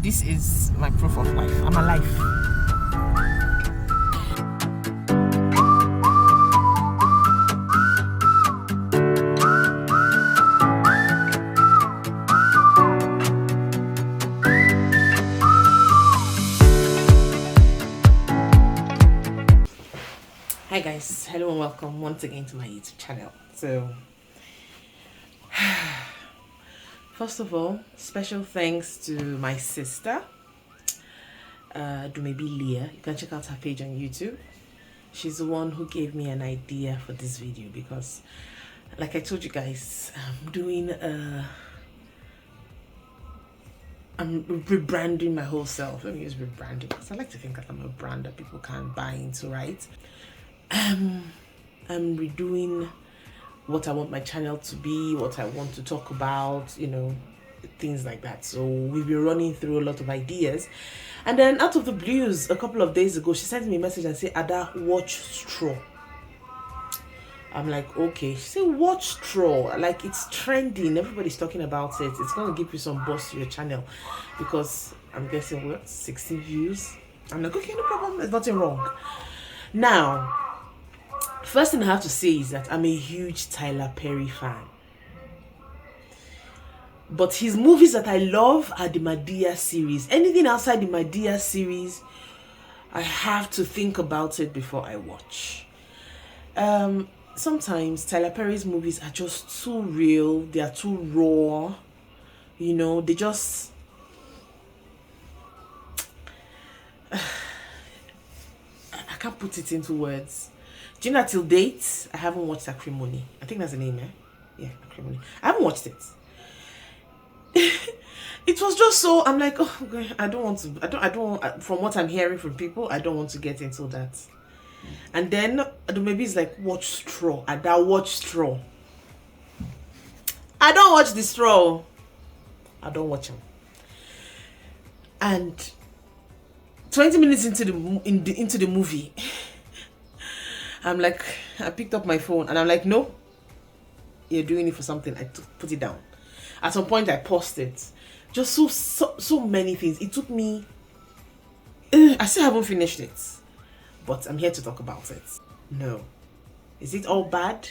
This is my proof of life. I'm alive. Hi guys, hello and welcome once again to my YouTube channel. So first of all, special thanks to my sister, maybe Leah. You can check out her page on YouTube. She's the one who gave me an idea for this video because, like I told you guys, I'm rebranding my whole self. Let me use rebranding because I like to think that I'm a brand that people can buy into, right? I'm redoing what I want my channel to be, what I want to talk about, you know, things like that. So we've been running through a lot of ideas, and then out of the blues, a couple of days ago, she sent me a message and said, "Ada, watch Straw." I'm like, okay. She said, "Watch Straw, like it's trending, everybody's talking about it, it's gonna give you some buzz to your channel," because I'm guessing we're 60 views. I'm like, okay, no problem, there's nothing wrong. Now, first thing I have to say is that I'm a huge Tyler Perry fan. But his movies that I love are the Madea series. Anything outside the Madea series, I have to think about it before I watch. Sometimes Tyler Perry's movies are just too real. They are too raw. You know, they just... I can't put it into words. Do you know, till date, I haven't watched Acrimony. I think that's the name, eh? Yeah, Acrimony. I haven't watched it. It was just so, I'm like, oh, okay, I don't want to, from what I'm hearing from people, I don't want to get into that. And then, maybe it's like, watch Straw. Watch Straw. I don't watch the Straw. I don't watch them. And 20 minutes into the movie, I'm like, I picked up my phone and I'm like, no, you're doing it for something. I put it down. At some point, I paused it. Just so many things. It took me... I still haven't finished it. But I'm here to talk about it. No. Is it all bad?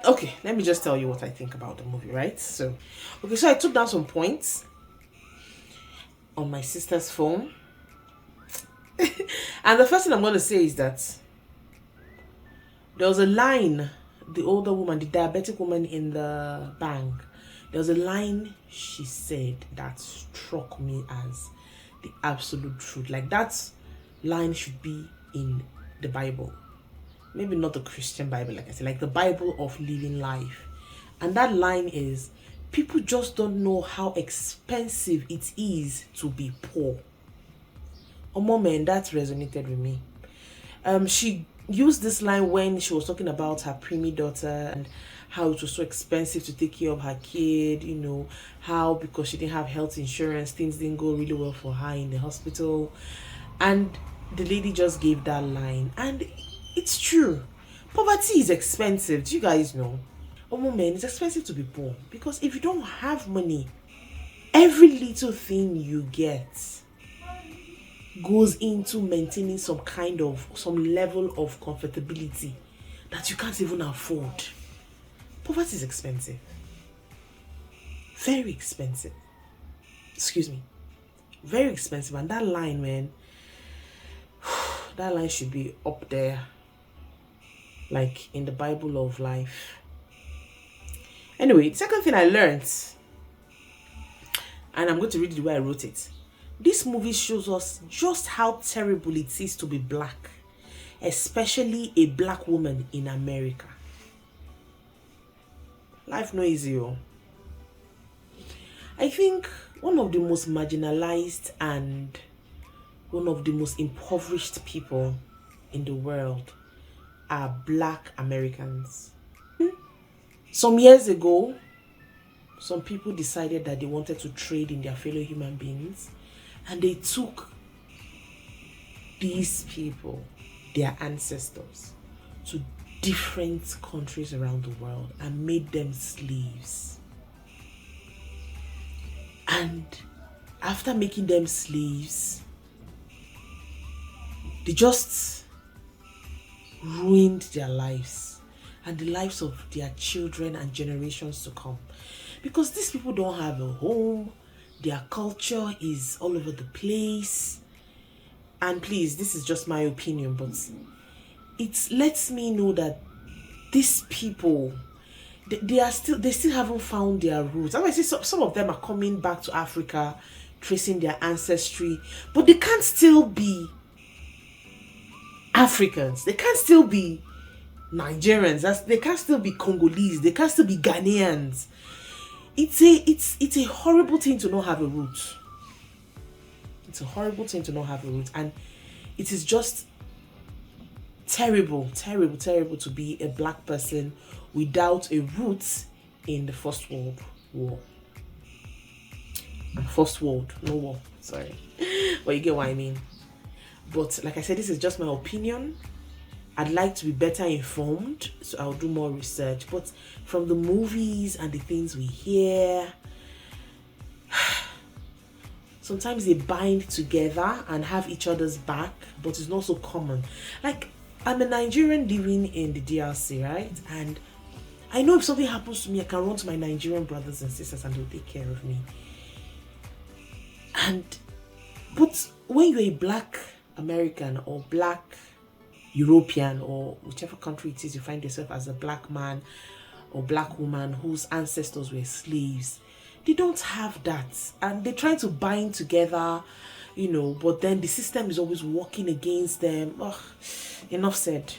Okay, let me just tell you what I think about the movie, right? So I took down some points on my sister's phone. And the first thing I'm going to say is that there was a line, the older woman, the diabetic woman in the bank, there was a line she said that struck me as the absolute truth. Like, that line should be in the Bible. Maybe not the Christian Bible, like I said, like the Bible of living life. And that line is, people just don't know how expensive it is to be poor. Oh, moment, that resonated with me. She used this line when she was talking about her preemie daughter and how it was so expensive to take care of her kid, you know, how because she didn't have health insurance, things didn't go really well for her in the hospital. And the lady just gave that line, and it's true. Poverty is expensive. Do you guys know? Oh, man, it's expensive to be poor, because if you don't have money, every little thing you get goes into maintaining some level of comfortability that you can't even afford. Poverty is expensive. Very expensive. Excuse me. Very expensive. And that line, man, that line should be up there, like in the Bible of life. Anyway, the second thing I learned, and I'm going to read it the way I wrote it. This movie shows us just how terrible it is to be black, especially a black woman in America. Life no easy, oh. I think one of the most marginalized and one of the most impoverished people in the world are black Americans. Some years ago, some people decided that they wanted to trade in their fellow human beings, and they took these people, their ancestors, to different countries around the world and made them slaves. And after making them slaves, they just ruined their lives and the lives of their children and generations to come. Because these people don't have a home, their culture is all over the place. And please, this is just my opinion, but it lets me know that these people, they still haven't found their roots. I see some of them are coming back to Africa, tracing their ancestry, but they can't still be Africans. They can't still be Nigerians. They can't still be Congolese. They can't still be Ghanaians. It's a horrible thing to not have a root. It's a horrible thing to not have a root, and it is just terrible to be a black person without a root in the First World War. First World, no war, sorry. But you get what I mean. But like I said, this is just my opinion. I'd like to be better informed, so I'll do more research. But from the movies and the things we hear, sometimes they bind together and have each other's back, but it's not so common. Like, I'm a Nigerian living in the DRC, right? And I know if something happens to me, I can run to my Nigerian brothers and sisters and they'll take care of me. But when you're a black American or black European or whichever country it is, you find yourself as a black man or black woman whose ancestors were slaves, they don't have that, and they're trying to bind together, but then the system is always working against them. Enough said.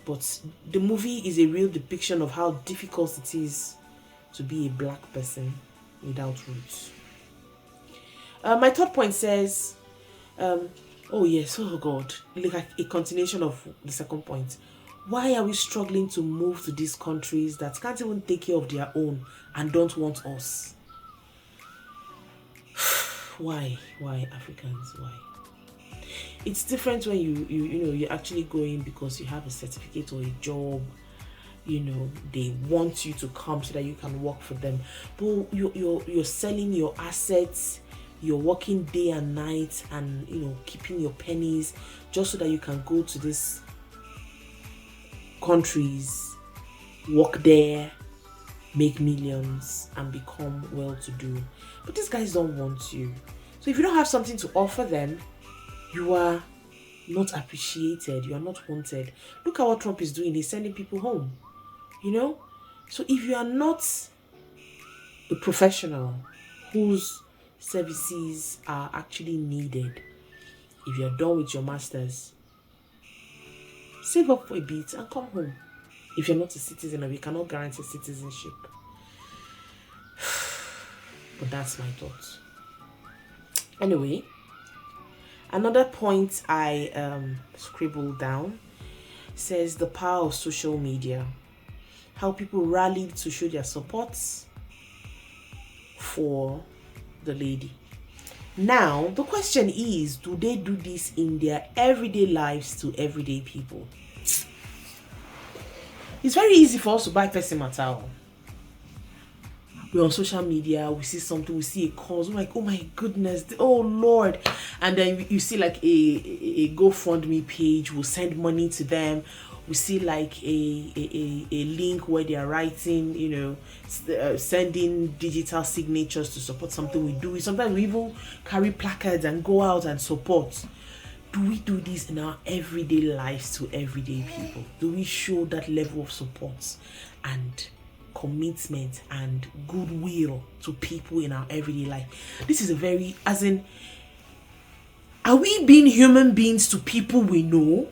But the movie is a real depiction of how difficult it is to be a black person without roots. My third point says, oh God, like a continuation of the second point. Why are we struggling to move to these countries that can't even take care of their own and don't want us? Why Africans? Why? It's different when you're actually going because you have a certificate or a job. They want you to come so that you can work for them. But you're selling your assets. You're working day and night and keeping your pennies just so that you can go to these countries, work there, make millions and become well-to-do. But these guys don't want you. So if you don't have something to offer them, you are not appreciated, you are not wanted. Look at what Trump is doing. He's sending people home. So if you are not a professional whose services are actually needed, if you're done with your masters, save up for a bit and come home. If you're not a citizen, or you cannot guarantee citizenship. But that's my thoughts. Anyway, another point I scribbled down says the power of social media. How people rallied to show their support for the lady. Now, the question is, do they do this in their everyday lives to everyday people? It's very easy for us to buy person material. We're on social media, we see something, we see a cause, we're like, oh my goodness, oh Lord. And then you see like a GoFundMe page, we'll send money to them. We see like a link where they are writing, sending digital signatures to support something we do. Sometimes we even carry placards and go out and support. Do we do this in our everyday lives to everyday people? Do we show that level of support and commitment and goodwill to people in our everyday life? This is are we being human beings to people we know?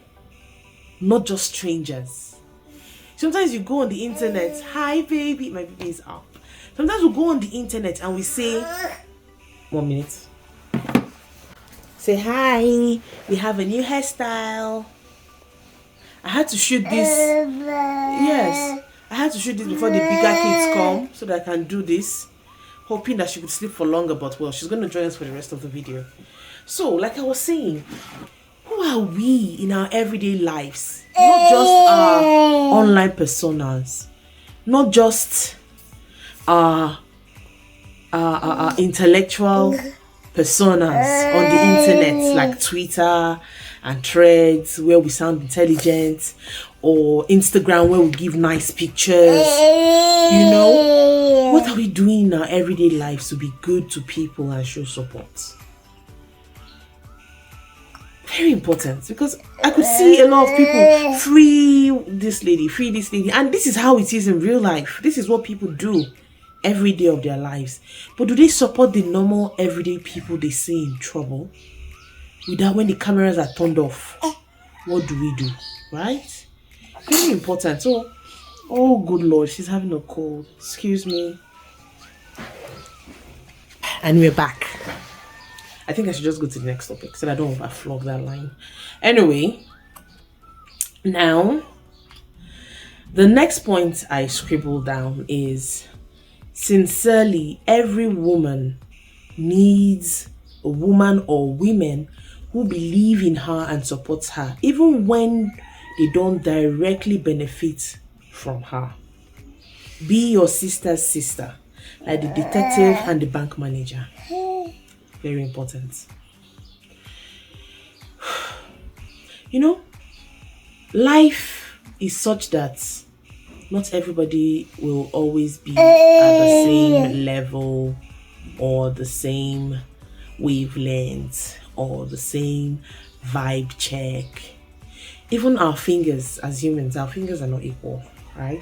Not just strangers. Sometimes you go on the internet, hi baby, my baby is up. Sometimes we go on the internet and we say, 1 minute. Say hi, we have a new hairstyle. I had to shoot this. Yes, I had to shoot this before the bigger kids come so that I can do this. Hoping that she could sleep for longer, but well, she's going to join us for the rest of the video. So, like I was saying, who are we in our everyday lives? Not just our online personas, not just our intellectual personas on the internet, like Twitter and Threads, where we sound intelligent, or Instagram, where we give nice pictures. You know, what are we doing in our everyday lives to be good to people and show support? Very important, because I could see a lot of people free this lady, and this is how it is in real life. This is what people do every day of their lives. But do they support the normal everyday people they see in trouble? Without, when the cameras are turned off, what do we do? Right? Very important. So, oh good Lord, she's having a cold. Excuse me. And we're back. I think I should just go to the next topic so that I don't overflog that line. Anyway, now the next point I scribbled down is, sincerely, every woman needs a woman or women who believe in her and supports her, even when they don't directly benefit from her. Be your sister's sister, like the detective and the bank manager. Very important. You know, life is such that not everybody will always be at the same level or the same wavelength or the same vibe check. Even our fingers, as humans, our fingers are not equal, right?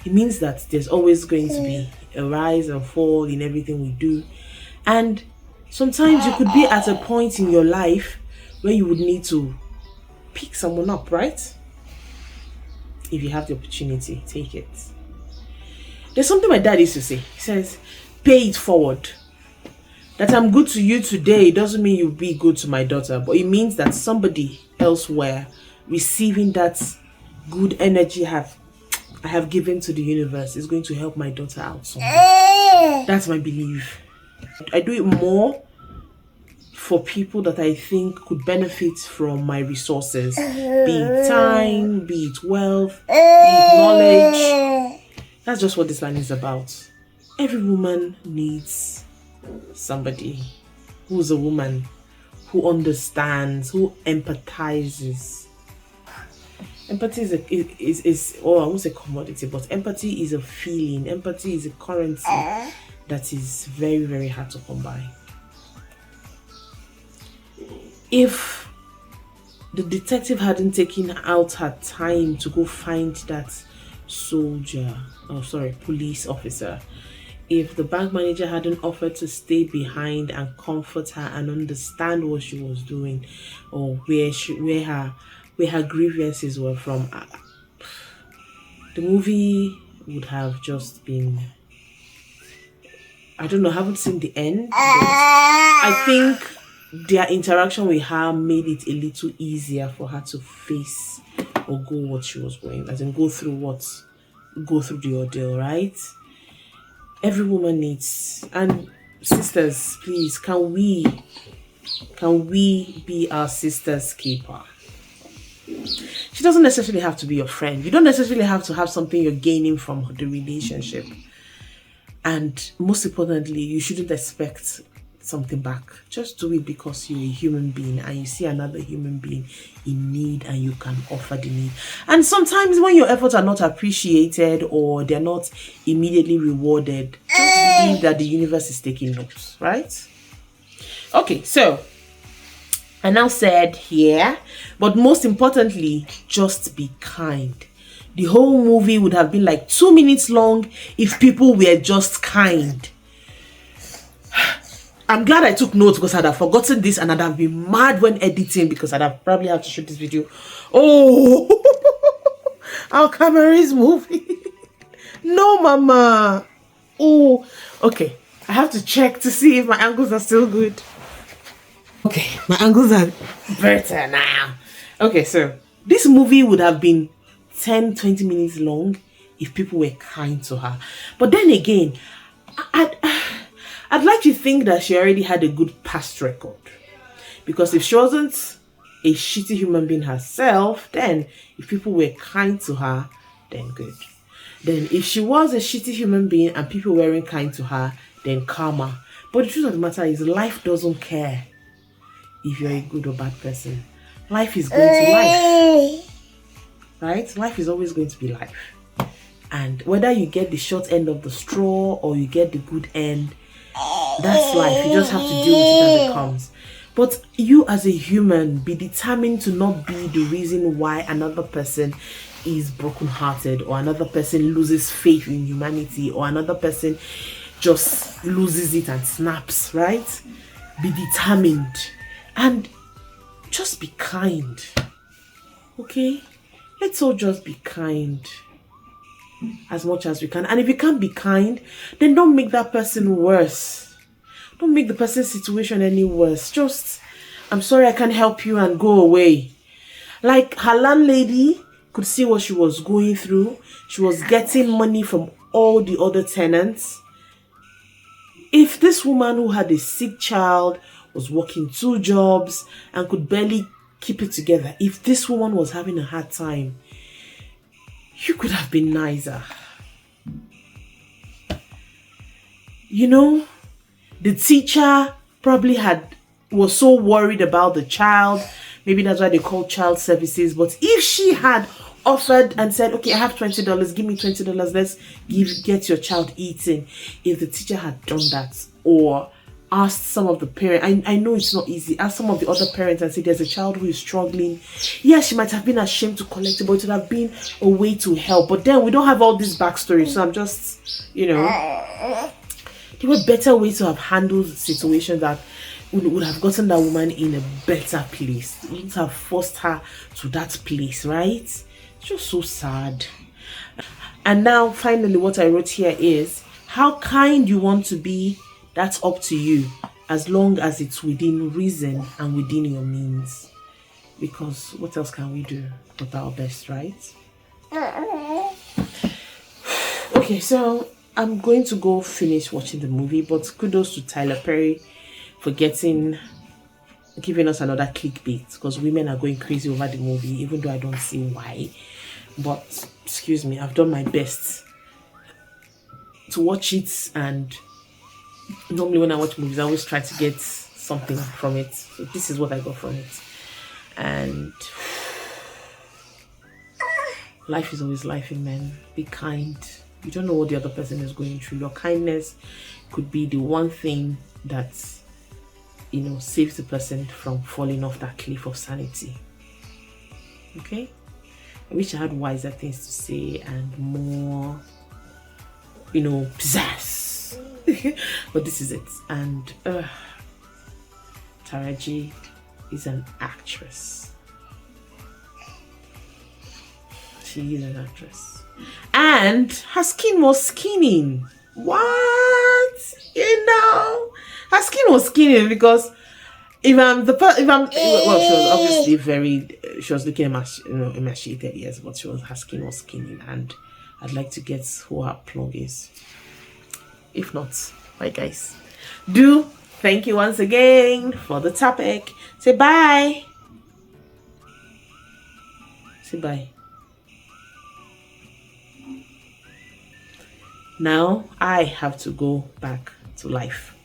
It means that there's always going to be a rise and fall in everything we do. And sometimes you could be at a point in your life where you would need to pick someone up, right? If you have the opportunity, take it. There's something my dad used to say. He says, pay it forward. That I'm good to you today doesn't mean you'll be good to my daughter, but it means that somebody elsewhere receiving that good energy I have given to the universe is going to help my daughter out someday. That's my belief. I do it more for people that I think could benefit from my resources, be it time, be it wealth, be it knowledge. That's just what this line is about. Every woman needs somebody who's a woman, who understands, who empathizes. Empathy is I won't say commodity, but empathy is a feeling. Empathy is a currency that is very, very hard to come by. If the detective hadn't taken out her time to go find that police officer, if the bank manager hadn't offered to stay behind and comfort her and understand what she was doing, or where her grievances were from, the movie would have just been, I don't know, I haven't seen the end, but I think their interaction with her made it a little easier for her to face or go what she was going, as in go through the ordeal, right? Every woman needs, and sisters, please, can we be our sister's keeper? She doesn't necessarily have to be your friend. You don't necessarily have to have something you're gaining from the relationship. And most importantly, you shouldn't expect something back. Just do it because you're a human being and you see another human being in need and you can offer the need. And sometimes when your efforts are not appreciated or they're not immediately rewarded, just believe that the universe is taking notes, right? Okay, so I now said here, but most importantly, just be kind. The whole movie would have been like 2 minutes long if people were just kind. I'm glad I took notes because I'd have forgotten this and I'd have been mad when editing because I'd have probably had to shoot this video. Oh, our camera is moving. No, mama. Oh, okay. I have to check to see if my angles are still good. Okay, my angles are better now. Okay, so this movie would have been 10-20 minutes long if people were kind to her. But then again, I'd like to think that she already had a good past record, because if she wasn't a shitty human being herself, then if people were kind to her, then good. Then if she was a shitty human being and people weren't kind to her, then karma. But the truth of the matter is, life doesn't care if you're a good or bad person. Life is going to life, right? Life is always going to be life. And whether you get the short end of the straw or you get the good end, that's life. You just have to deal with it as it comes. But you as a human, be determined to not be the reason why another person is brokenhearted, or another person loses faith in humanity, or another person just loses it and snaps, right? Be determined and just be kind. Okay? Let's all just be kind as much as we can. And if you can't be kind, then don't make that person worse. Don't make the person's situation any worse. Just, I'm sorry I can't help you, and go away. Like, her landlady could see what she was going through. She was getting money from all the other tenants. If this woman who had a sick child was working 2 jobs and could barely keep it together, if this woman was having a hard time, you could have been nicer. You know, the teacher probably was so worried about the child. Maybe that's why they call child services. But if she had offered and said, okay, I have $20, give me $20, let's get your child eating. If the teacher had done that, or asked some of the parents, I know it's not easy, ask some of the other parents and say there's a child who is struggling. Yes, she might have been ashamed to collect it, but it would have been a way to help. But then we don't have all this backstory, so I'm just, there were better ways to have handled situations that would have gotten that woman in a better place. It wouldn't have forced her to that place, right? It's just so sad. And now, finally, what I wrote here is, how kind you want to be, that's up to you, as long as it's within reason and within your means. Because what else can we do but our best, right? Okay, so I'm going to go finish watching the movie, but kudos to Tyler Perry for giving us another clickbait, because women are going crazy over the movie, even though I don't see why. But excuse me, I've done my best to watch it, and normally when I watch movies, I always try to get something from it. So this is what I got from it. And life is always life, man. Be kind. You don't know what the other person is going through. Your kindness could be the one thing that, saves the person from falling off that cliff of sanity. Okay? I wish I had wiser things to say and more, pizzazz. But this is it. And Taraji is an actress. She is an actress. And her skin was skinning. What? Her skin was skinning, because she was obviously she was looking emaciated, yes, but her skin was skinning, and I'd like to get who her plug is. If not, bye guys. Thank you once again for the topic. Say bye. Say bye. Now I have to go back to life.